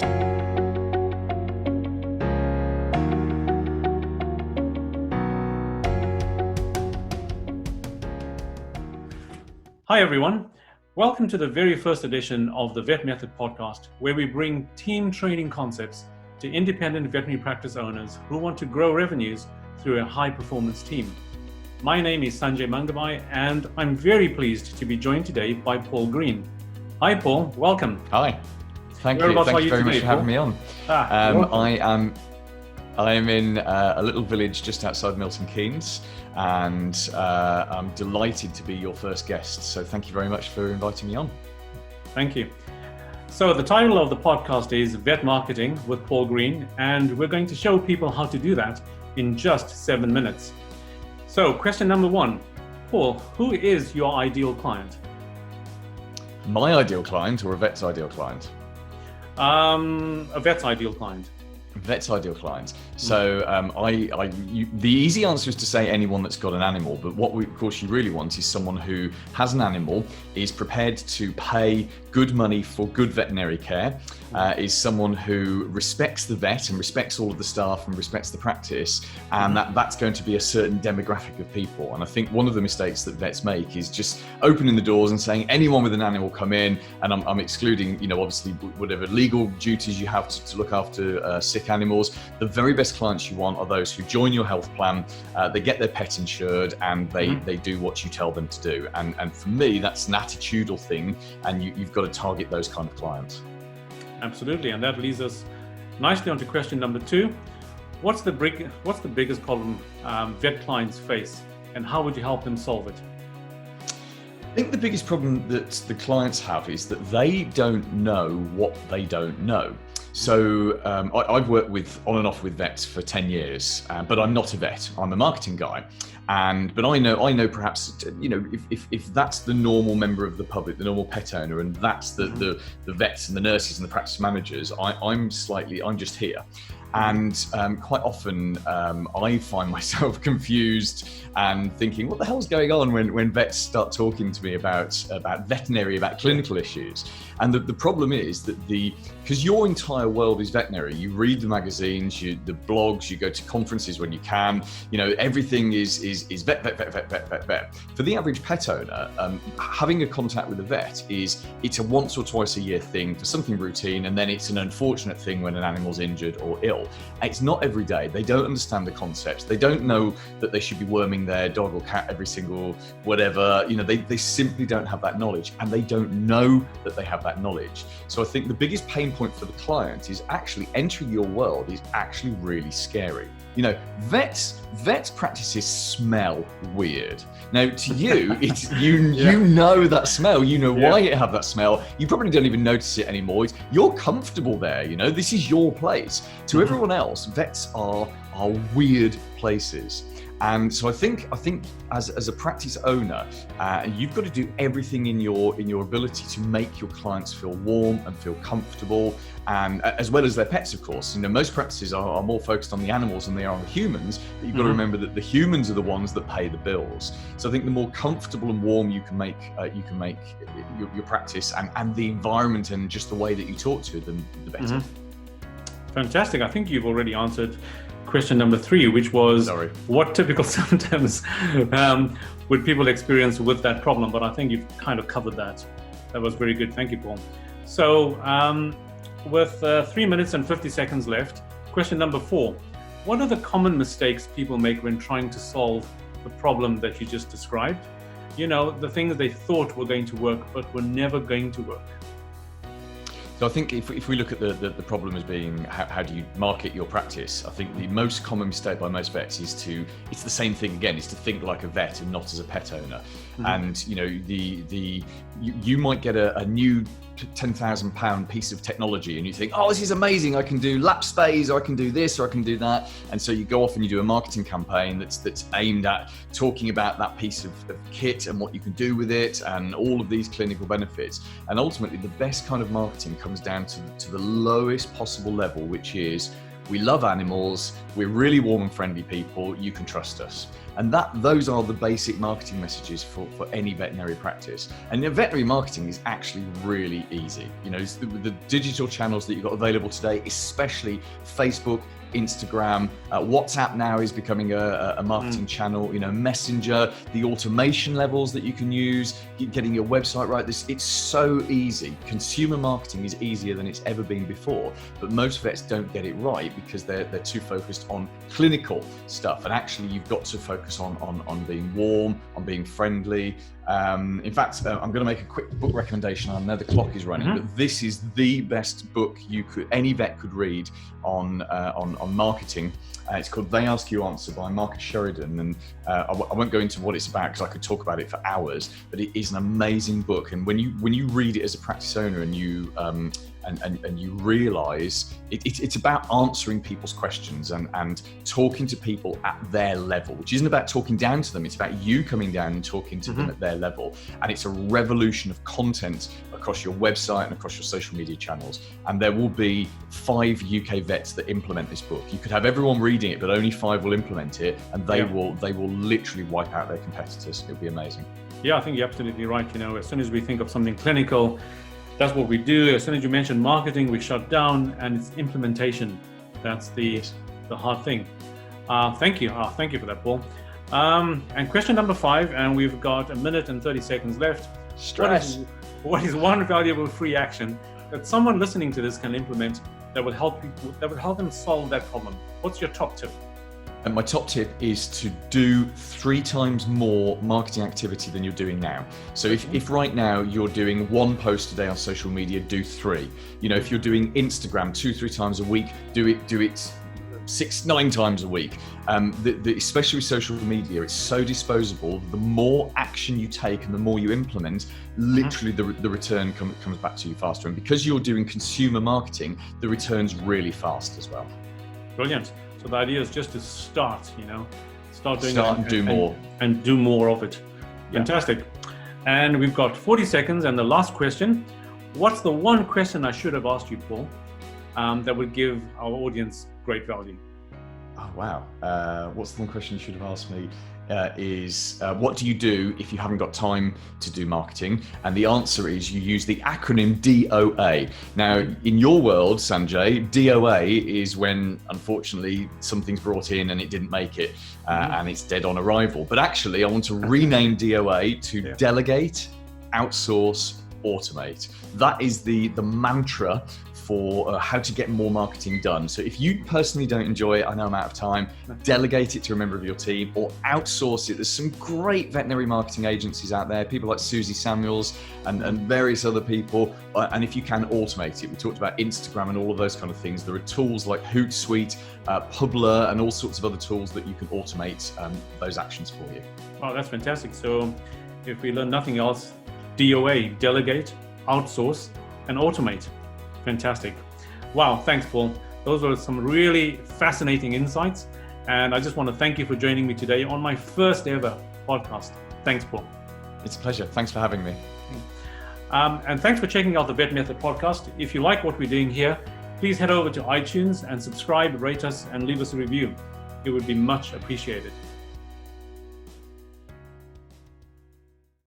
Hi everyone, welcome to the very first edition of the Vet Method podcast, where we bring team training concepts to independent veterinary practice owners who want to grow revenues through a high performance team. My name is Sanjay Mangabai and I'm very pleased to be joined today by Paul Green. Hi Paul, welcome. Hi, thank you very much for having me on. I am in a little village just outside Milton Keynes, and I'm delighted to be your first guest. So thank you very much for inviting me on. Thank you. So the title of the podcast is Vet Marketing with Paul Green, and we're going to show people how to do that in just 7 minutes. So question number one, Paul, who is your ideal client? My ideal client or a vet's ideal client? A vet's ideal client. Vet's ideal client. So the easy answer is to say anyone that's got an animal, but what of course you really want is someone who has an animal, is prepared to pay good money for good veterinary care, is someone who respects the vet and respects all of the staff and respects the practice, and that's going to be a certain demographic of people. And I think one of the mistakes that vets make is just opening the doors and saying anyone with an animal come in, and I'm excluding, obviously whatever legal duties you have to look after sick animals. The very best clients you want are those who join your health plan, they get their pet insured, and they do what you tell them to do. And for me, that's an attitudinal thing, and you've got to target those kind of clients. Absolutely, and that leads us nicely onto question number two. What's the biggest problem vet clients face, and how would you help them solve it? I think the biggest problem that the clients have is that they don't know what they don't know. So I've worked on and off with vets for 10 years, but I'm not a vet. I'm a marketing guy. But I know perhaps, if that's the normal member of the public, the normal pet owner, and that's the vets and the nurses and the practice managers, I'm just here. And quite often I find myself confused and thinking, what the hell's going on when vets start talking to me about veterinary, about clinical issues? And the problem is that because your entire world is veterinary, you read the magazines, the blogs, you go to conferences when you can, everything is vet. For the average pet owner, having a contact with a vet it's a once or twice a year thing for something routine, and then it's an unfortunate thing when an animal's injured or ill. It's not every day. They don't understand the concepts. They don't know that they should be worming their dog or cat every single whatever. They simply don't have that knowledge, and they don't know that they have that knowledge. So I think the biggest pain point for the client is actually entering your world is actually really scary. Vets practices smell weird. Now, to you, it's you know that smell. You know why it have that smell. You probably don't even notice it anymore. You're comfortable there. This is your place. To everyone else, vets are weird places. And so I think as a practice owner, you've got to do everything in your ability to make your clients feel warm and feel comfortable, and as well as their pets, of course. Most practices are more focused on the animals than they are on the humans, but you've got to remember that the humans are the ones that pay the bills. So I think the more comfortable and warm you can make your practice and the environment and just the way that you talk to them, the better. Fantastic. I think you've already answered question number three, which was what typical symptoms would people experience with that problem? But I think you've kind of covered that. That was very good. Thank you, Paul. So with 3 minutes and 50 seconds left, question number four. What are the common mistakes people make when trying to solve the problem that you just described? The things they thought were going to work, but were never going to work. So I think if we look at the problem as being how do you market your practice, I think the most common mistake by most vets it's the same thing again, is to think like a vet and not as a pet owner. And you might get a new £10,000 piece of technology and you think, oh, this is amazing, I can do lap stays, or I can do this, or I can do that. And so you go off and you do a marketing campaign that's aimed at talking about that piece of kit and what you can do with it and all of these clinical benefits. And ultimately the best kind of marketing comes down to the lowest possible level, which is, we love animals, we're really warm and friendly people, you can trust us. And those are the basic marketing messages for any veterinary practice. And veterinary marketing is actually really easy. You know, the digital channels that you've got available today, especially Facebook, Instagram, WhatsApp now is becoming a marketing channel, you know, Messenger, the automation levels that you can use, getting your website right. It's so easy. Consumer marketing is easier than it's ever been before, but most vets don't get it right because they're too focused on clinical stuff. And actually you've got to focus on being warm, on being friendly. In fact, I'm going to make a quick book recommendation. I know the clock is running, but this is the best book any vet could read on marketing. It's called They Ask You Answer by Marcus Sheridan, and I won't go into what it's about because I could talk about it for hours. But it is an amazing book, and when you read it as a practice owner and you realise it's about answering people's questions and talking to people at their level, which isn't about talking down to them. It's about you coming down and talking to them at their level. And it's a revolution of content across your website and across your social media channels. And there will be 5 UK vets that implement this book. You could have everyone reading it, but only 5 will implement it, and they will literally wipe out their competitors. It'll be amazing. Yeah, I think you're absolutely right. You know, as soon as we think of something clinical, that's what we do. As soon as you mention marketing, we shut down, and it's implementation. That's the hard thing. Thank you. Thank you for that, Paul. And question number 5, and we've got 1 minute and 30 seconds left. Stress. What is one valuable free action that someone listening to this can implement that would help people, that would help them solve that problem? What's your top tip? And my top tip is to do 3 times more marketing activity than you're doing now. So if right now you're doing 1 post a day on social media, do 3. You know, if you're doing Instagram 2-3 times a week, do it 6-9 times a week. Especially with social media, it's so disposable. The more action you take and the more you implement, literally the return comes back to you faster. And because you're doing consumer marketing, the return's really fast as well. Brilliant. So the idea is just to start, you know, start and do more. And do more of it. Yeah. Fantastic. And we've got 40 seconds. And the last question, what's the one question I should have asked you, Paul, that would give our audience great value? Oh, wow. What's the one question you should have asked me? Is what do you do if you haven't got time to do marketing? And the answer is you use the acronym DOA. Now, in your world, Sanjay, DOA is when, unfortunately, something's brought in and it didn't make it, and it's dead on arrival. But actually, I want to rename DOA to delegate, outsource, automate. That is the mantra for how to get more marketing done. So if you personally don't enjoy it, I know I'm out of time, delegate it to a member of your team or outsource it. There's some great veterinary marketing agencies out there, people like Susie Samuels and various other people. And if you can, automate it. We talked about Instagram and all of those kind of things. There are tools like Hootsuite, Publer, and all sorts of other tools that you can automate those actions for you. Wow, that's fantastic. So if we learn nothing else, DOA, delegate, outsource, and automate. Fantastic. Wow, thanks, Paul. Those were some really fascinating insights. And I just want to thank you for joining me today on my first ever podcast. Thanks, Paul. It's a pleasure. Thanks for having me. And thanks for checking out the Vet Method podcast. If you like what we're doing here, please head over to iTunes and subscribe, rate us, and leave us a review. It would be much appreciated.